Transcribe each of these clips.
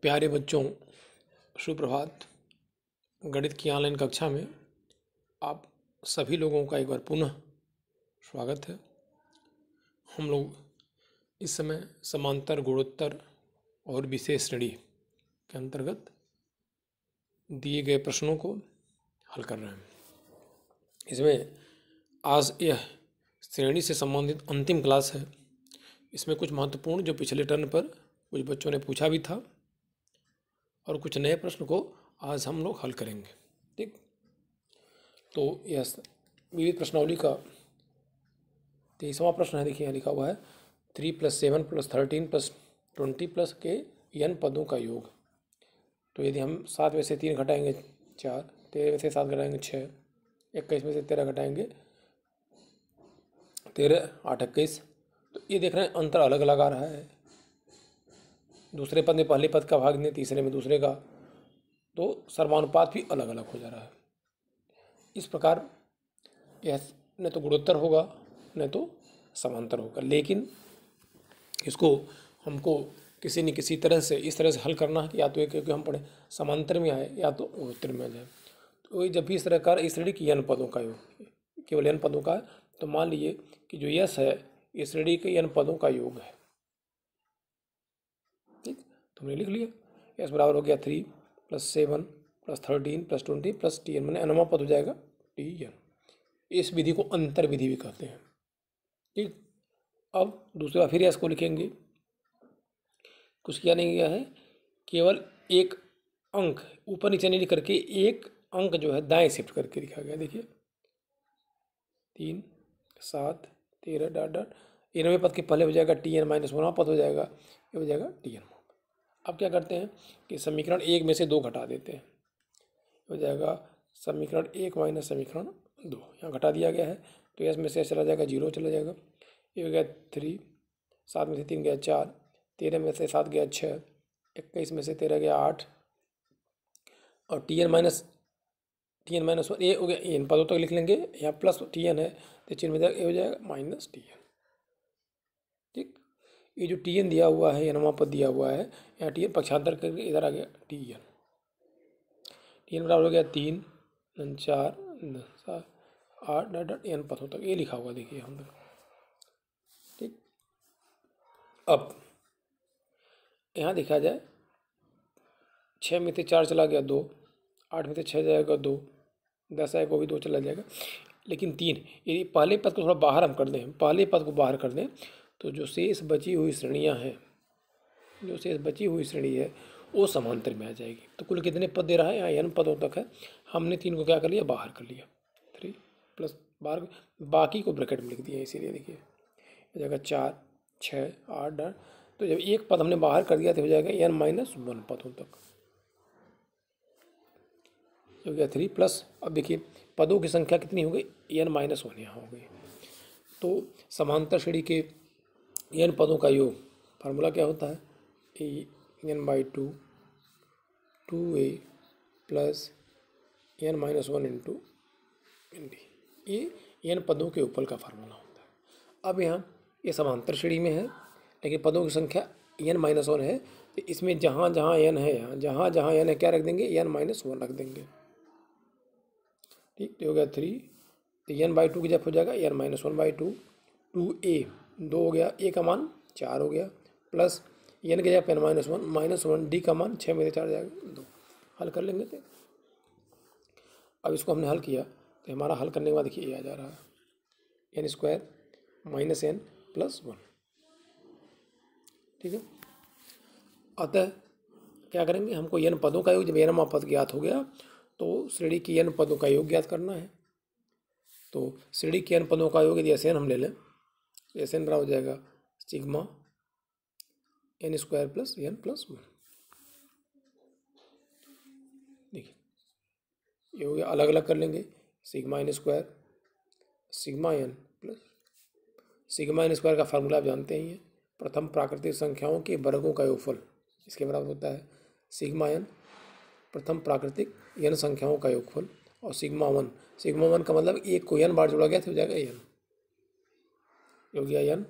प्यारे बच्चों, सुप्रभात। गणित की ऑनलाइन कक्षा में आप सभी लोगों का एक बार पुनः स्वागत है। हम लोग इस समय समांतर, गुणोत्तर और विशेष श्रेणी के अंतर्गत दिए गए प्रश्नों को हल कर रहे हैं। इसमें आज यह श्रेणी से संबंधित अंतिम क्लास है। इसमें कुछ महत्वपूर्ण जो पिछले टर्न पर कुछ बच्चों ने पूछा भी था और कुछ नए प्रश्न को आज हम लोग हल करेंगे। ठीक, तो यह विविध प्रश्नावली का 23वां प्रश्न है। देखिए यहाँ लिखा हुआ है 3 + 7 + 13 + 20 प्लस के n पदों का योग। तो यदि हम 7 में से 3 घटाएंगे 4, 13 में से 7 घटाएंगे 6, 21 में से 13 घटाएंगे 13, 8, 21। तो ये देख रहे हैं अंतर अलग अलग आ रहा है। दूसरे पद में पहले पद का भाग दें, तीसरे में दूसरे का, तो सर्वानुपात भी अलग अलग हो जा रहा है। इस प्रकार यह न तो गुणोत्तर होगा न तो समांतर होगा, लेकिन इसको हमको किसी न किसी तरह से इस तरह से हल करना है कि या तो एक क्योंकि हम पढ़े समांतर में आए या तो गुणोत्तर में आ जाए। तो जब भी इस तरह का इस श्रेणी की n पदों का योग, केवल n पदों का है, तो मान लीजिए कि जो यस है इस श्रेणी के n पदों का योग है। ठीक, तो हमने लिख लिया। s बराबर हो गया 3 + 7 + 13 + 20 + tn, मैंने nवां पद हो जाएगा tn। इस विधि को अंतर विधि भी कहते हैं। ठीक, अब दूसरा फिर इसको लिखेंगे। कुछ किया नहीं गया है, केवल एक अंक ऊपर नीचे नहीं लिख करके एक अंक जो है दाएं शिफ्ट करके लिखा गया। देखिए 3, 7, 13 डॉट डॉट 9वें पद के पहले हो जाएगा tn - 1वां पद हो जाएगा, ये हो जाएगा tn। अब क्या करते हैं कि समीकरण 1 में से 2 घटा देते हैं, हो जाएगा समीकरण 1 - समीकरण 2। यहाँ घटा दिया गया है तो s में से चला जाएगा 0 चला जाएगा। ये हो गया 3, 7 में से 3 गया 4, 13 में से 7 गया 6, 21 में से 13 गया 8, और tn - 1 ये हो गया। इन पदों तक लिख लेंगे, यहाँ प्लस tn है तो चिन्ह में जाएगा, ये हो जाएगा -tn। ठीक, ये जो tn दिया हुआ है, नवां पद दिया हुआ है, यहाँ tn पक्षांतर करके इधर आ गया tn बराबर हो गया 3, 4, 7, 8 डॉट डॉट n पदों तक ये लिखा हुआ देखिए हम तक। ठीक, अब यहाँ देखा जाए 6 में से 4 चला गया 2, 8 में से 6 जाएगा 2, 10 आएगा वो भी 2 चला जाएगा, लेकिन 3 यदि पहले पद को थोड़ा बाहर हम कर दें, पहले पद को बाहर कर दें, तो जो शेष बची हुई श्रेणियाँ हैं, जो शेष बची हुई श्रेणी है वो समांतर में आ जाएगी। तो कुल कितने पद दे रहा है, यहाँ n पदों तक है, हमने 3 को क्या कर लिया, बाहर कर लिया। 3 प्लस बाहर, बाकी को ब्रैकेट में लिख दिया, इसीलिए देखिए हो जाएगा 4, 6, 8 डॉट। तो जब एक पद हमने बाहर कर दिया तो हो जाएगा n - 1 पदों तक, हो गया 3 प्लस। अब देखिए पदों की संख्या कितनी हो गई, n - 1 यहाँ हो गई। तो समांतर श्रेणी के n पदों का योग फार्मूला क्या होता है, n/2 2a plus n - 1 × nd, ये n पदों के ऊपर का फार्मूला होता है। अब यहाँ ये समांतर श्रेणी में है, लेकिन पदों की संख्या n - 1 है, तो इसमें जहाँ जहाँ n है, यहाँ जहाँ जहाँ n है क्या रख देंगे, n - 1 रख देंगे। ठीक, तो हो गया 3, तो n/2 की जब हो जाएगा n - 1/2, 2a 2 हो गया, a का मान 4 हो गया, प्लस n के जगह n - 1 d का मान 6 में से 4 जाएगा 2। हल कर लेंगे। तो अब इसको हमने हल किया तो हमारा हल करने के बाद देखिए ये आ जा रहा है n² - n + 1। ठीक है, अतः क्या करेंगे, हमको n पदों का योग, जब nवां पद ज्ञात हो गया तो श्रेणी की n पदों का योग ज्ञात करना है। तो श्रेणी के n पदों का योग यदि Sn हम ले लें, Sn बराबर हो जाएगा सिग्मा n² + n + 1। देखिए ये हो गया, अलग अलग कर लेंगे, sigma n² sigma n plus sigma n² का फार्मूला आप जानते ही हैं, प्रथम प्राकृतिक संख्याओं के वर्गों का योगफल, इसके बराबर होता है सिग्मा n प्रथम प्राकृतिक n संख्याओं का योगफल, और सिग्मा 1 का मतलब एक को n बार जोड़ा गया तो हो जाएगा n, हो गया n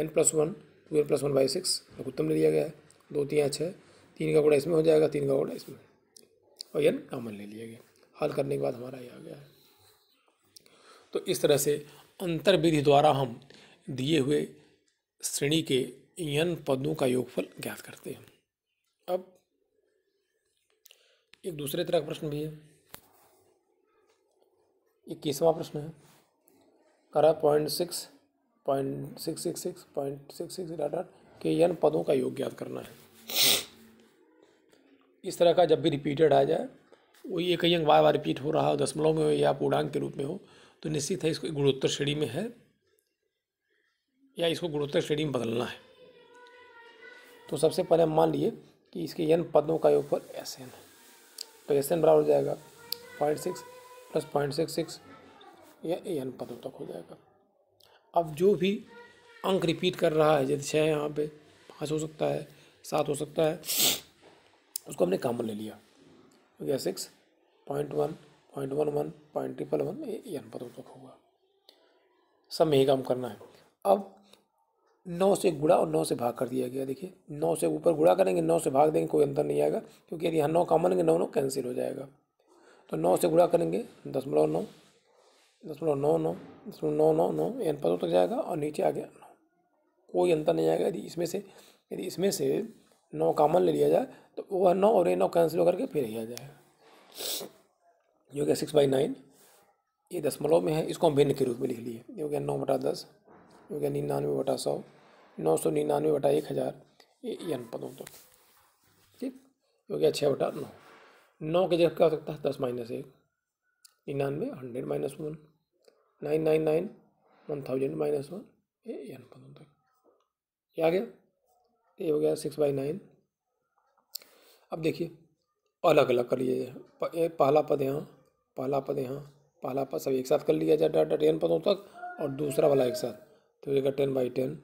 + 1 2n + 1/6 लघुत्तम ले लिया गया है, 2 × 3 = 6, 3 का गुणा इसमें हो जाएगा, 3 का गुणा इसमें, और n कॉमन ले लिया गया। हल करने के बाद हमारा ये आ गया है। तो इस तरह से अंतर विधि द्वारा हम दिए हुए श्रेणी के n पदों का योगफल ज्ञात करते हैं। अब एक दूसरे तरह का प्रश्न भी है, 21वां प्रश्न है, करा 0.6 डॉट के n पदों का योग ज्ञात करना है। इस तरह का जब भी रिपीटेड आ जाए, वही एक ही अंक बार बार रिपीट हो रहा हो, दशमलव में हो या पूर्णांक के रूप में हो, तो निश्चित है इसको गुणोत्तर श्रेणी में है या इसको गुणोत्तर श्रेणी में बदलना है। तो सबसे पहले हम मान लिए कि इसके n पदों का योगफल Sn है, तो Sn बराबर हो जाएगा 0.6 प्लस 0.66 या n पदों तक हो जाएगा। अब जो भी अंक रिपीट कर रहा है, जैसे 6 यहाँ पे 5 हो सकता है, 7 हो सकता है, उसको हमने कॉमन ले लिया, हो गया 6, 0.1, 0.11, 0.111, ये n पदों तक होगा। सब में ही काम करना है। अब 9 से गुणा और 9 से भाग कर दिया गया। देखिए 9 से ऊपर गुणा करेंगे, 9 से भाग देंगे, कोई अंतर नहीं आएगा, क्योंकि यदि यहाँ 9 कॉमन है, 9 कैंसिल हो जाएगा। तो 9 से गुणा करेंगे 0.9, 0.99 n पदों तक जाएगा और नीचे आ गया 9, कोई अंतर नहीं आएगा। यदि इसमें से 9 कॉमन ले लिया जाए तो वह 9 और ये 9 कैंसिल होकर के फिर ही आ जाएगा, जो कि 6/9। ये दशमलव में है, इसको हम भिन्न के रूप में लिख लिए, ये हो गया 9/10, हो गया 99/100, 999/1000, ये n पदों तक। ठीक, हो गया 6/9। 9 की जगह क्या हो सकता है, 10 - 1, 99, 100 - 1, 999, 1000 - 1, ये n पदों तक। ये आ गया, ये हो गया 6/9। अब देखिए अलग अलग कर लीजिए, पहला पद यहाँ, पहला पद यहाँ, पहला पद सब एक साथ कर लिया जाए डॉट n पदों तक, और दूसरा वाला एक साथ, तो हो जाएगा 10/10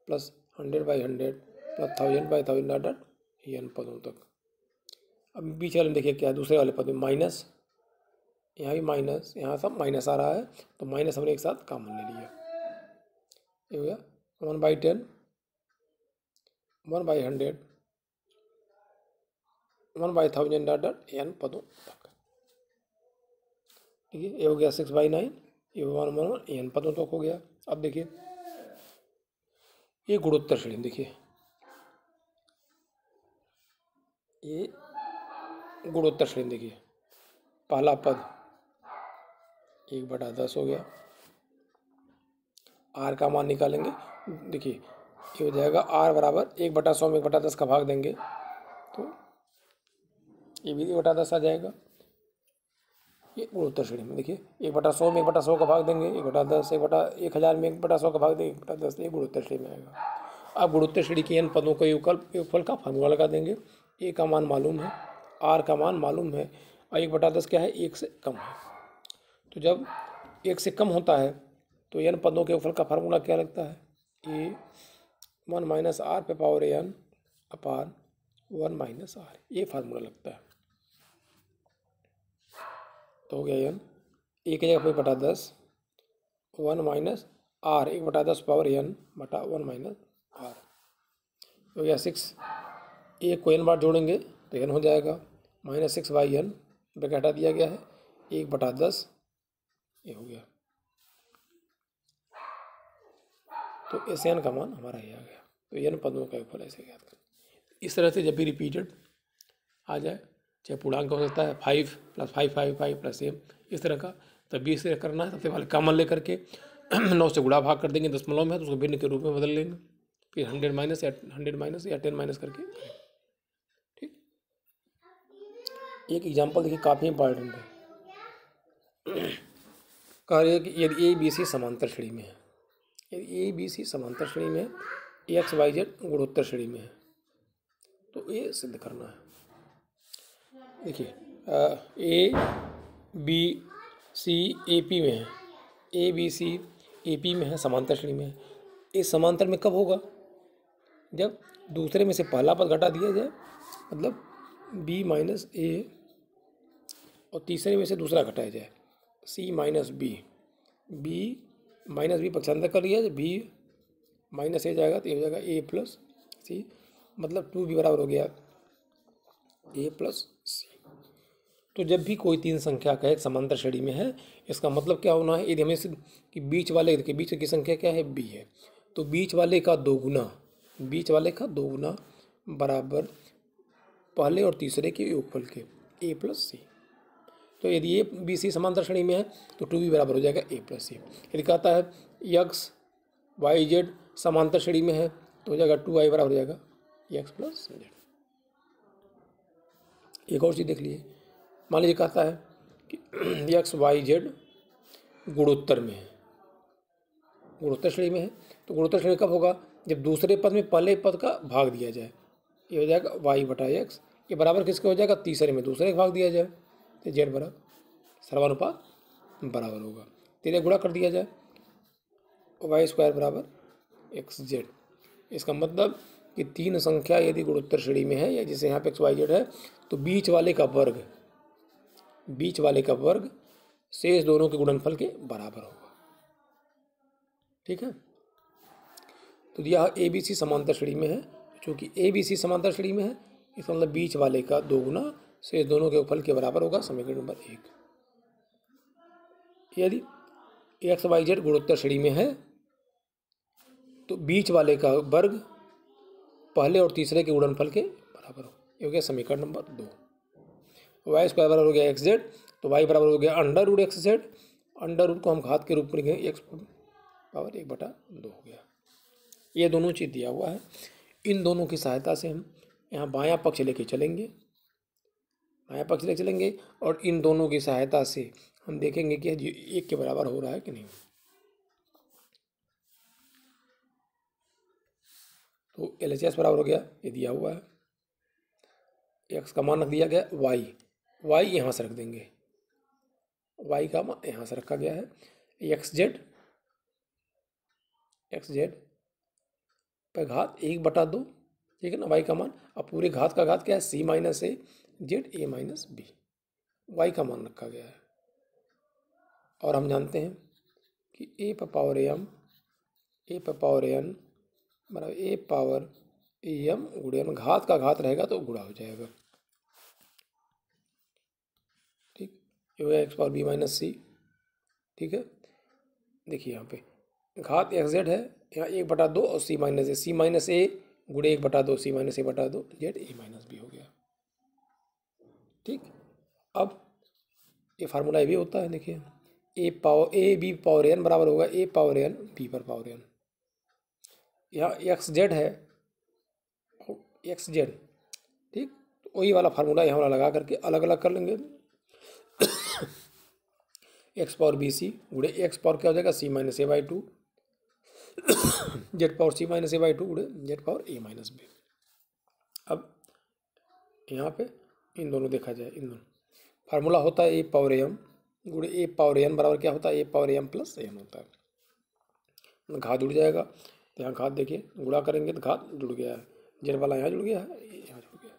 प्लस 100/100 प्लस 1000/1000 डॉट n पदों तक। अब बीच वाले में देखिए क्या, दूसरे वाले पद में माइनस, यहाँ भी माइनस, यहाँ सब माइनस आ रहा है, तो माइनस हमने एक साथ कॉमन ले लिया, ये हो गया 1/10, 1/100, 1/1000 डॉट n पदों तक। ठीक है, ये हो गया 6/9, ये 1/1 n पदों तक हो गया। अब देखिए ये गुणोत्तर श्रेणी, देखिए ये गुणोत्तर श्रेणी, देखिए पहला पद 1/10 हो गया, r का मान निकालेंगे, देखिए ये हो जाएगा r बराबर 1/100 में 1/10 का भाग देंगे तो ये भी 1/10 आ जाएगा। ये गुणोत्तर श्रेणी में देखिए 1/100 में 1/100 का भाग देंगे, 1/10, 1/1000 में 1/100 का भाग देंगे, 1/10, ये गुणोत्तर श्रेणी में आएगा। अब गुणोत्तर श्रेणी के n पदों का योगफल का फार्मूला लगा देंगे। a का मान मालूम है, r का मान मालूम है, और 1/10 क्या है, 1 से कम है। तो जब 1 से कम होता है तो n पदों के योगफल का फार्मूला क्या लगता है, a 1 - r पे पावर n अपान 1 - r, ये फार्मूला लगता है। तो हो गया n, एक जगह पे 1/10, 1 - r, 1/10 पावर n बटा 1 - r, हो गया 6। एक को n बार जोड़ेंगे तो n हो जाएगा, -6/n ब्रैकेट हटा दिया गया है, 1/10, ये हो गया। तो Sn का मान हमारा ये आ गया। तो n पदों का योगफल ऐसे ज्ञात करें। इस तरह से जब भी रिपीटेड आ जाए, चाहे पूर्णांक हो सकता है 5 + 5 5 5 प्लस m, इस तरह का, तब भी इसे करना है। सबसे पहले कॉमन लेकर के 9 से गुणा भाग कर देंगे, दशमलव में है तो उसको भिन्न के रूप में बदल लेंगे, फिर 100 - या 10 करके। ठीक, एक एग्जाम्पल देखिए काफ़ी इंपॉर्टेंट है। कह रही है कि यदि ABC समांतर श्रेणी में है, यदि ABC समांतर श्रेणी में है, XYZ गुणोत्तर श्रेणी में है, तो ये सिद्ध करना है। देखिए ABC AP में है, ABC AP में है, समांतर श्रेणी में है। इस समांतर में कब होगा, जब दूसरे में से पहला पद घटा दिया जाए, मतलब B - A, और तीसरे में से दूसरा घटाया जाए, C - B, B - B पक्षांतर कर लिया जाए, B - A जाएगा तो ये हो जाएगा A + C, मतलब 2B बराबर हो गया ए प्लस सी। तो जब भी कोई तीन संख्या का एक समांतर श्रेणी में है, इसका मतलब क्या होना है, यदि हमें कि बीच वाले के बीच की संख्या क्या है, बी है, तो बीच वाले का दोगुना बराबर पहले और तीसरे के योगफल के ए प्लस सी। तो यदि ए बी सी समांतर श्रेणी में है तो टू बी बराबर हो जाएगा ए प्लस सी। यदि कहता है एक्स वाई जेड समांतर श्रेणी में है तो हो जाएगा टू वाई बराबर हो जाएगा एक्स प्लस जेड। एक और चीज़ देख लीजिए, मान लीजिए कहता है कि एक्स वाई जेड गुणोत्तर में है, गुणोत्तर श्रेणी में है, तो गुणोत्तर श्रेणी कब होगा, जब दूसरे पद में पहले पद का भाग दिया जाए। ये हो जाएगा वाई बटा एक्स, ये बराबर किसके हो जाएगा, तीसरे में दूसरे का भाग दिया जाए तो जेड बराबर सर्वानुपात बराबर होगा। तेरे गुणा कर दिया जाए वाई स्क्वायर बराबर एक्स जेड। इसका मतलब कि तीन संख्या यदि गुणोत्तर श्रेणी में है, या जैसे यहाँ पे एक्स वाई जेड है, तो बीच वाले का वर्ग शेष दोनों के गुणनफल के बराबर होगा। ठीक है, तो यह ए बी सी समांतर श्रेणी में है। चूंकि ए बी सी समांतर श्रेणी में है, इसका मतलब बीच वाले का दोगुना शेष दोनों के फल के बराबर होगा। समीकरण नंबर 1। यदि एक्स वाई जेड गुणोत्तर श्रेणी में है तो बीच वाले का वर्ग पहले और तीसरे के गुणनफल के बराबर हो, ये हो गया समीकरण नंबर 2। वाई स्क्वायर बराबर हो गया एक्स जेड, तो वाई बराबर हो गया under root X Z, under root को हम घात के रूप में लिखेंगे एक्स पावर 1/2 हो गया। ये दोनों चीज़ दिया हुआ है, इन दोनों की सहायता से हम यहाँ बायां पक्ष लेके चलेंगे, और इन दोनों की सहायता से हम देखेंगे कि एक के बराबर हो रहा है कि नहीं। तो LHS बराबर हो गया, ये दिया हुआ है, एक्स का मान रख दिया गया, वाई यहाँ से रख देंगे, वाई का मान यहाँ से रखा गया है, एक्स जेड पर घात 1/2, ठीक है ना, वाई का मान। अब पूरे घात का घात क्या है, c minus a z a minus b, y का मान रखा गया है। और हम जानते हैं कि ए पावर एन बराबर ए पावर एम गुणे एन, घात का घात रहेगा तो गुणा हो जाएगा। ठीक, ये हो गया एक्स पावर बी माइनस सी। ठीक है, देखिए यहाँ पे घात एक्स जेड है, यहाँ 1/2 और सी माइनस ए गुणे 1/2 सी माइनस ए बटा 2 जेड ए माइनस बी हो गया। ठीक, अब ये फार्मूला ये भी होता है, देखिए ए बी पावर एन बराबर होगा ए पावर एन बी पर पावर एन। यहाँ एक्स जेड है, एक्स जेड, ठीक, तो वही वाला फार्मूला यहाँ वाला लगा करके अलग अलग कर लेंगे। एक्स पावर बी सी गुणे एक्स पावर क्या हो जाएगा, c minus a by 2, z power c minus a by 2 गुणे z power a minus b. अब यहाँ पे इन दोनों देखा जाए, इन दोनों फार्मूला होता है ए पावर एम गुणे ए पावर एन बराबर क्या होता है, ए पावर एम प्लस एन होता है। घात जुड़ जाएगा, तो यहाँ घात देखिए गुणा करेंगे तो घात जुड़ गया है, जेड वाला यहाँ जुड़ गया है, यहाँ जुड़ गया,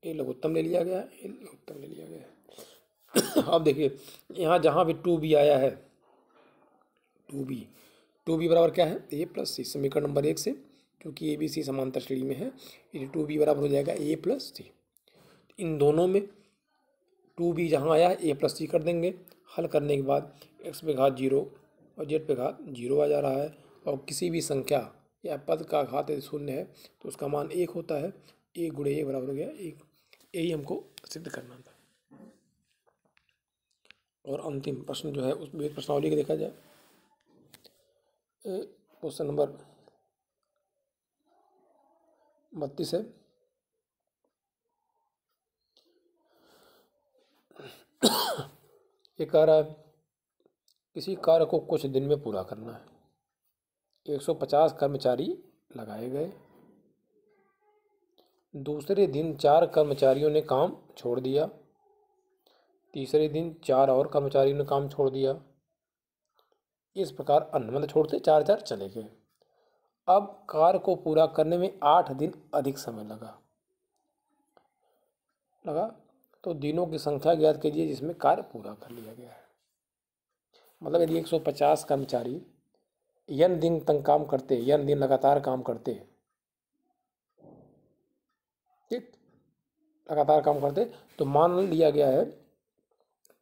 ये लघुत्तम ले लिया गया है, ये लघुत्तम ले लिया गया है। अब देखिए यहाँ जहाँ भी 2b आया है, 2b बराबर क्या है, ए प्लस सी। समीकरण नंबर 1 से, क्योंकि ए बी सी समांतर श्रेणी में है, ये 2b बराबर हो जाएगा ए प्लस सी। इन दोनों में 2b जहाँ आया है ए प्लस सी कर देंगे। हल करने के बाद एक्स पे घात 0 और जेड पे घात 0 आ जा रहा है, और किसी भी संख्या या पद का घात यदि 0 है तो उसका मान 1 होता है। 1 गुणे 1 बराबर हो गया 1, यही हमको सिद्ध करना था। और अंतिम प्रश्न जो है उसमें प्रश्नावली के देखा जाए, क्वेश्चन नंबर 32 है। ये कह रहा है किसी कार्य को कुछ दिन में पूरा करना है, 150 कर्मचारी लगाए गए, दूसरे दिन 4 कर्मचारियों ने काम छोड़ दिया, तीसरे दिन 4 और कर्मचारियों ने काम छोड़ दिया, इस प्रकार मतलब छोड़ते 4 चले गए। अब कार्य को पूरा करने में 8 दिन अधिक समय लगा, तो दिनों की संख्या ज्ञात कीजिए जिसमें कार्य पूरा कर लिया गया है। मतलब यदि 150 कर्मचारी n दिन तक काम करते, n दिन लगातार काम करते, ठीक, लगातार काम करते, तो मान लिया गया है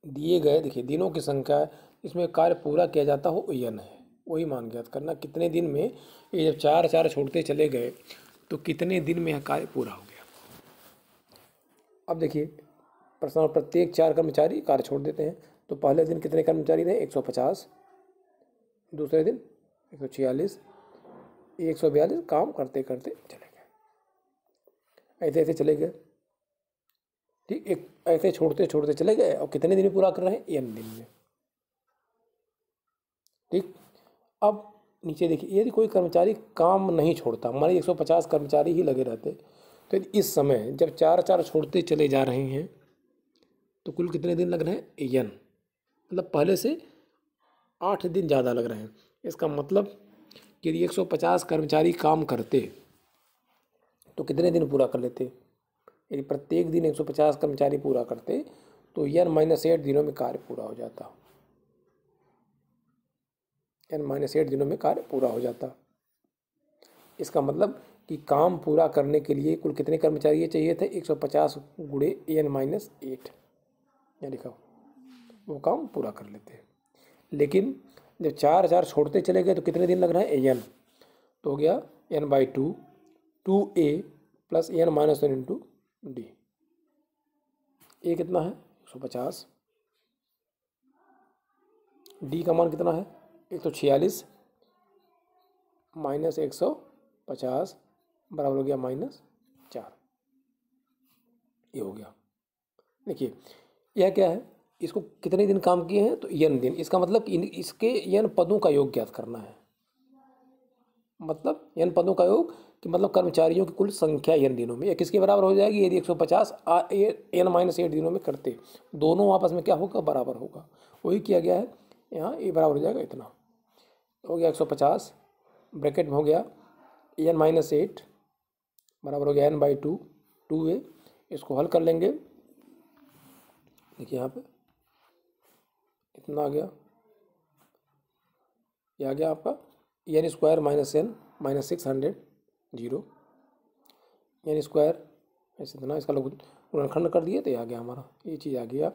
दिए गए, देखिए दिनों की संख्या है, इसमें कार्य पूरा किया जाता हो n है, वही मान ज्ञात करना कितने दिन में, ये जब 4 छोड़ते चले गए तो कितने दिन में यह कार्य पूरा हो गया। अब देखिए प्रश्न में प्रत्येक 4 कर्मचारी कार्य छोड़ देते हैं, तो पहले दिन कितने कर्मचारी थे 150, दूसरे दिन 146, 142 काम करते करते चले गए, ऐसे ऐसे चले गए। ठीक, एक ऐसे छोड़ते छोड़ते चले गए और कितने दिन में पूरा कर रहे हैं n दिन में। ठीक, अब नीचे देखिए यदि कोई कर्मचारी काम नहीं छोड़ता, मान लीजिए 150 कर्मचारी ही लगे रहते, तो इस समय जब 4 छोड़ते चले जा रहे हैं तो कुल कितने दिन लग रहे हैं n, मतलब पहले से 8 दिन ज़्यादा लग रहे हैं। इसका मतलब कि यदि 150 कर्मचारी काम करते तो कितने दिन पूरा कर लेते, यदि प्रत्येक दिन 150 कर्मचारी पूरा करते तो n-8 दिनों में कार्य पूरा हो जाता, n-8 दिनों में कार्य पूरा हो जाता। इसका मतलब कि काम पूरा करने के लिए कुल कितने कर्मचारी चाहिए थे 150 गुणे n-8, या लिखा वो काम पूरा कर लेते हैं। लेकिन जब 4 छोड़ते चले गए तो कितने दिन लग रहे हैं n, तो हो गया n/2 2a plus n-1 into D. ए कितना है 150, डी का मान कितना है 146 माइनस 150 बराबर हो गया -4, ये हो गया। देखिए यह क्या है, इसको कितने दिन काम किए हैं तो n दिन, इसका मतलब कि इसके n पदों का योग ज्ञात करना है, मतलब n पदों का योग कि मतलब कर्मचारियों की कुल संख्या n दिनों में, या किसके बराबर हो जाएगी यदि 150 n-8 दिनों में करते, दोनों आपस में क्या होगा बराबर होगा, वही किया गया है यहाँ, ये बराबर हो जाएगा इतना, हो गया 150 ब्रैकेट में हो गया n-8 बराबर हो गया n/2 2a, इसको हल कर लेंगे, देखिए यहाँ पे इतना आ गया, ये आ गया आपका n² minus n minus 600 0, n² ऐसे इतना, इसका लोग गुणनखंड कर दिए तो ये आ गया हमारा, ये चीज़ आ गया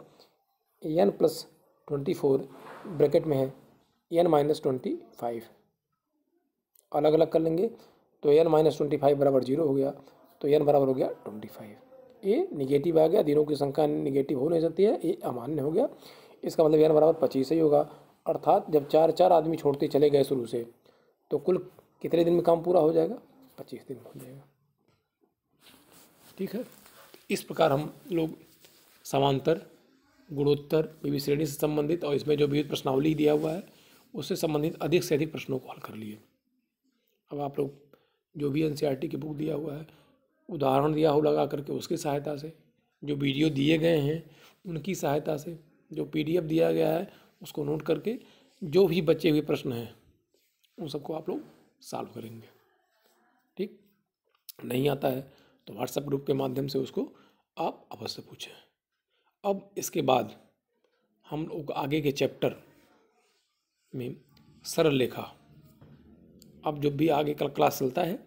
n+24 ब्रैकेट में है n-25, अलग अलग कर लेंगे तो n-25 बराबर 0 हो गया, तो n बराबर हो गया 25, ये निगेटिव आ गया, दिनों की संख्या निगेटिव हो नहीं सकती है, ये अमान्य हो गया। इसका मतलब n बराबर 25 ही होगा, अर्थात जब 4 आदमी छोड़ते चले गए शुरू से तो कुल कितने दिन में काम पूरा हो जाएगा 25 दिन में हो जाएगा। ठीक है, इस प्रकार हम लोग समांतर गुणोत्तर विविध श्रेणी से संबंधित और इसमें जो विविध प्रश्नावली दिया हुआ है उससे संबंधित अधिक से अधिक प्रश्नों को हल कर लिए। अब आप लोग जो भी NCERT की बुक दिया हुआ है, उदाहरण दिया हो लगा करके उसकी सहायता से, जो वीडियो दिए गए हैं उनकी सहायता से, जो PDF दिया गया है उसको नोट करके जो भी बचे हुए प्रश्न हैं उन सबको आप लोग सॉल्व करेंगे। ठीक, नहीं आता है तो व्हाट्सएप ग्रुप के माध्यम से उसको आप अवश्य पूछें। अब इसके बाद हम लोग आगे के चैप्टर में सरल रेखा, अब जब भी आगे कल क्लास चलता है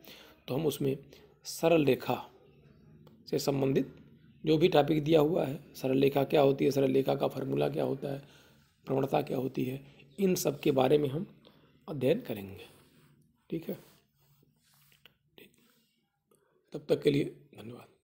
तो हम उसमें सरल रेखा से संबंधित जो भी टॉपिक दिया हुआ है, सरल रेखा क्या होती है, सरल रेखा का फार्मूला क्या होता है, प्रवणता क्या होती है, इन सब के बारे में हम अध्ययन करेंगे। ठीक है, ठीक, तब तक के लिए धन्यवाद।